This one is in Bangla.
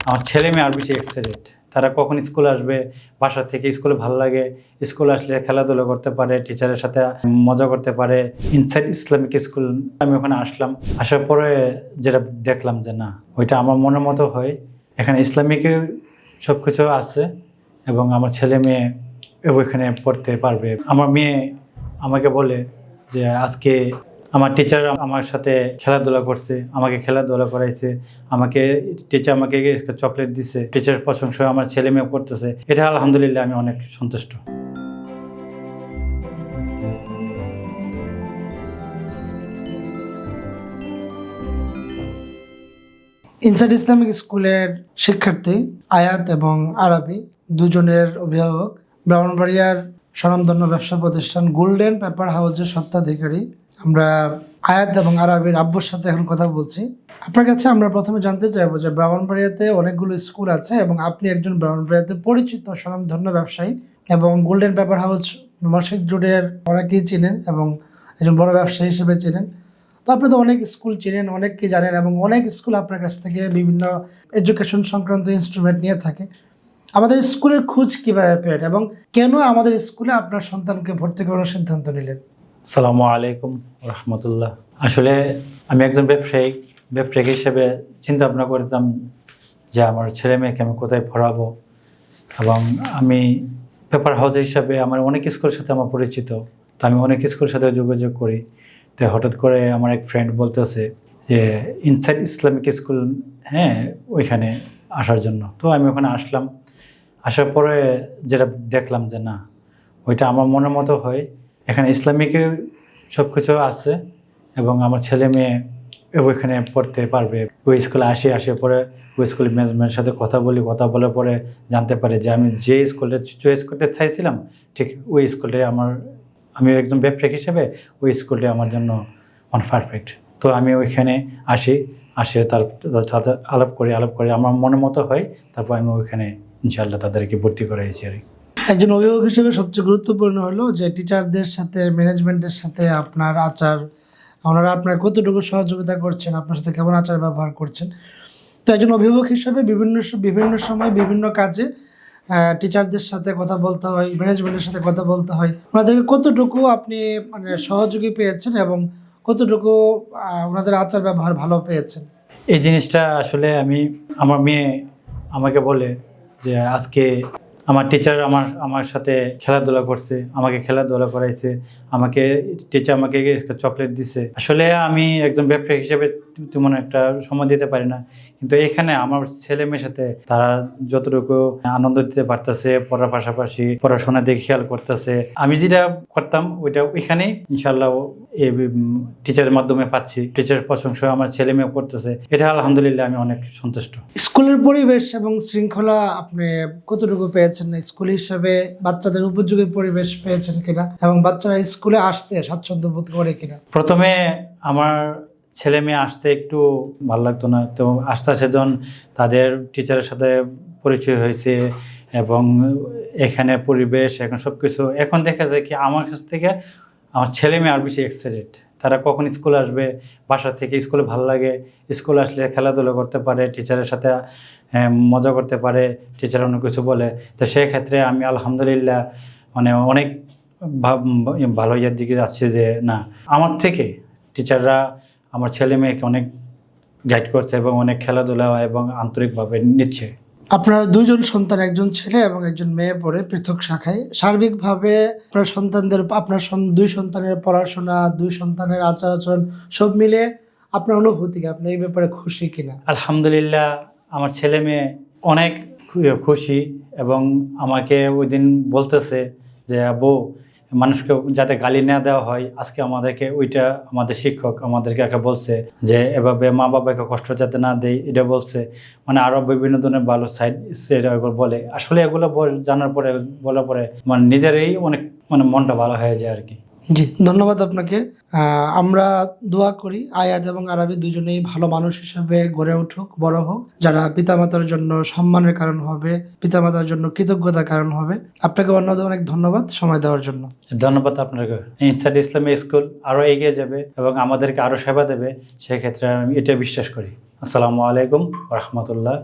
আমার ছেলে মেয়ে আর বেশি এক্সাইটেড। তারা কখন স্কুল আসবে, বাসা থেকে স্কুলে ভালো লাগে, স্কুল আসলে খেলাধুলা করতে পারে, টিচারের সাথে মজা করতে পারে। ইনসাইড ইসলামিক স্কুল আমি ওখানে আসলাম, আসার পরে যেটা দেখলাম যে না, ওইটা আমার মনের মতো হয়। এখানে ইসলামিকের সব কিছু আছে এবং আমার ছেলে মেয়ে ওইখানে পড়তে পারবে। আমার মেয়ে আমাকে বলে যে আজকে আমার টিচার আমার সাথে খেলাধুলা করছে, আমাকে খেলাধুলা করাইছে, টিচার আমাকে চকলেট দিছে, টিচার প্রশংসা আমার ছেলে মেয়ে করতেছে। এটা আলহামদুলিল্লাহ আমি অনেক সন্তুষ্ট। ইনসাইড ইসলামিক স্কুলের শিক্ষার্থী আয়াত এবং আরাবী দুজনের অভিভাবক, ব্রাহ্মণবাড়িয়ার স্বনামধন্য ব্যবসা প্রতিষ্ঠান গোল্ডেন পেপার হাউসের স্বত্বাধিকারী আমরা আয়াত এবং আরাবীর আব্বুর সাথে এখন কথা বলছি। আপনার কাছে আমরা প্রথমে জানতে চাইবো যে ব্রাহ্মণবাড়িয়াতে অনেকগুলো স্কুল আছে এবং আপনি একজন ব্রাহ্মণবাড়িয়াতে পরিচিত স্বনামধন্য ব্যবসায়ী এবং গোল্ডেন পেপার হাউস মসজিদ রোডের অনেকেই চিনেন এবং একজন বড় ব্যবসায়ী হিসেবে চিনেন। তো আপনি তো অনেক স্কুল চিনেন, অনেককে জানেন এবং অনেক স্কুল আপনার কাছ থেকে বিভিন্ন এডুকেশন সংক্রান্ত ইনস্ট্রুমেন্ট নিয়ে থাকে। আমাদের স্কুলের খোঁজ কীভাবে পেলেন এবং কেন আমাদের স্কুলে আপনার সন্তানকে ভর্তি করানোর সিদ্ধান্ত নিলেন? আসসালামু আলাইকুম রহমতুল্লাহ। আসলে আমি একজন ব্যবসায়িক হিসেবে চিন্তা ভাবনা করতাম যে আমার ছেলে মেয়েকে আমি কোথায় পড়াবো, এবং আমি পেপার হাউস হিসাবে আমার অনেক স্কুলের সাথে আমার পরিচিত, তো আমি অনেক স্কুলের সাথে যোগাযোগ করি। তো হঠাৎ করে আমার এক ফ্রেন্ড বলতেছে যে ইনসাইড ইসলামিক স্কুল, হ্যাঁ, ওইখানে আসার জন্য। তো আমি ওখানে আসলাম, আসার পরে যেটা দেখলাম যে না, ওইটা আমার মনের মতো হয়। এখানে ইসলামিকের সব কিছু আছে এবং আমার ছেলে মেয়ে ওইখানে পড়তে পারবে। ওই স্কুলে আসে পরে ওই স্কুলের ম্যানেজমেন্টের সাথে কথা বলার পরে জানতে পারে যে আমি যে স্কুলটা চয়েস করতে চাইছিলাম ঠিক ওই স্কুলটাই আমি একজন ব্যবসায়িক হিসেবে ওই স্কুলটাই আমার জন্য পারফেক্ট। তো আমি ওইখানে আসে তার সাথে আলাপ করি আমার মনের মতো হয়, তারপর আমি ওইখানে ইনশাআল্লাহ তাদেরকে ভর্তি করাইছি আর কি। একজন অভিভাবক হিসেবে সবচেয়ে গুরুত্বপূর্ণ হলো যে টিচারদের সাথে ম্যানেজমেন্টের সাথে আপনার আচার, ওনারা আপনার কতটুকু সহযোগিতা করছেন, আপনার সাথে কেমন আচার ব্যবহার করছেন। তো একজন অভিভাবক হিসেবে বিভিন্ন সময় বিভিন্ন কাজে টিচারদের সাথে কথা বলতে হয়, ম্যানেজমেন্টের সাথে কথা বলতে হয়। ওনাদেরকে কতটুকু আপনি মানে সহযোগী পেয়েছেন এবং কতটুকু ওনাদের আচার ব্যবহার ভালো পেয়েছেন? এই জিনিসটা আসলে আমার মেয়ে আমাকে বলে যে আজকে আমার টিচার আমার সাথে খেলাধুলা করছে, আমাকে খেলাধুলা করাইছে, টিচার আমাকে চকলেট দিছে। আসলে আমি একজন ব্যবসায়ী হিসেবে তেমন একটা সময় দিতে পারি না, কিন্তু এখানে আমার ছেলে মেয়ের সাথে তারা যতটুকু আনন্দ দিতে পারতেছে, পড়ার পাশাপাশি পড়াশোনার দিকে খেয়াল করতেছে। আমি যেটা করতাম ওইটা ওইখানেই ইনশাল্লাহ এই টিচারের মাধ্যমে পাচ্ছি। টিচারের প্রশংসা আমার ছেলে মেয়ে করতেছে, এটা আলহামদুলিল্লাহ আমি অনেক সন্তুষ্ট। স্কুলের পরিবেশ এবং শৃঙ্খলা আপনি কতটুকু পেয়েছেন? স্কুল হিসাবে বাচ্চাদের উপযোগী পরিবেশ পেয়েছেন কিনা এবং বাচ্চারা স্কুলে আসতে স্বাচ্ছন্দ্য বোধ করে কিনা? প্রথমে আমার ছেলে মেয়ে আসতে একটু ভালো লাগতো না, তো আস্তে আস্তে যখন তাদের টিচারের সাথে পরিচয় হয়েছে এবং এখানে পরিবেশ এখন সব কিছু, এখন দেখা যায় কি আমার কাছ থেকে আমার ছেলে মেয়ে আর বেশি এক্সাইটেড। তারা কখন স্কুল আসবে, বাসা থেকে স্কুলে ভালো লাগে, স্কুল আসলে খেলাধুলা করতে পারে, টিচারের সাথে মজা করতে পারে, টিচার অন্য কিছু বলে। তো সেক্ষেত্রে আমি আলহামদুলিল্লাহ মানে অনেক ভালো ইয়ের দিকে আসছে যে না, আমার থেকে টিচাররা আমার ছেলে মেয়েকে অনেক গাইড করছে এবং অনেক খেলাধুলা এবং আন্তরিকভাবে নিচ্ছে। আপনার দুইজন সন্তান, একজন ছেলে এবং একজন মেয়ে পড়ে পৃথক শাখায়। সার্বিকভাবে আপনার দুই সন্তানের পড়াশোনা, দুই সন্তানের আচার আচরণ সব মিলে আপনার অনুভূতি, আপনি এই ব্যাপারে খুশি কিনা? আলহামদুলিল্লাহ আমার ছেলে মেয়ে অনেক খুশি এবং আমাকে ওই দিন বলতেছে যে আব্বু, মানুষকে যাতে গালি না দেওয়া হয়, আজকে আমাদেরকে ওইটা আমাদের শিক্ষক আমাদেরকে বলছে যে এভাবে মা বাবাকে কষ্ট যাতে না দেয়, এটা বলছে। মানে আরও বিভিন্ন ধরনের ভালো সাইড বলে। আসলে এগুলো বলার পরে মানে নিজেরই অনেক মনটা ভালো হয়ে যায় আর কি। জি, ধন্যবাদ আপনাকে। আমরা দোয়া করি আয়াত এবং আরাবী দুজনেই ভালো মানুষ হিসেবে গড়ে উঠুক, বড় হোক, যারা পিতামাতার জন্য সম্মানের কারণ হবে, পিতামাতার জন্য কৃতজ্ঞতার কারণ হবে। আপনাকে অনেক ধন্যবাদ সময় দেওয়ার জন্য। ধন্যবাদ আপনাকে। ইনসাইড ইসলামিক স্কুল আরও এগিয়ে যাবে এবং আমাদেরকে আরও সেবা দেবে, সেক্ষেত্রে আমি এটা বিশ্বাস করি। আসসালামু আলাইকুম রহমতুল্লাহ।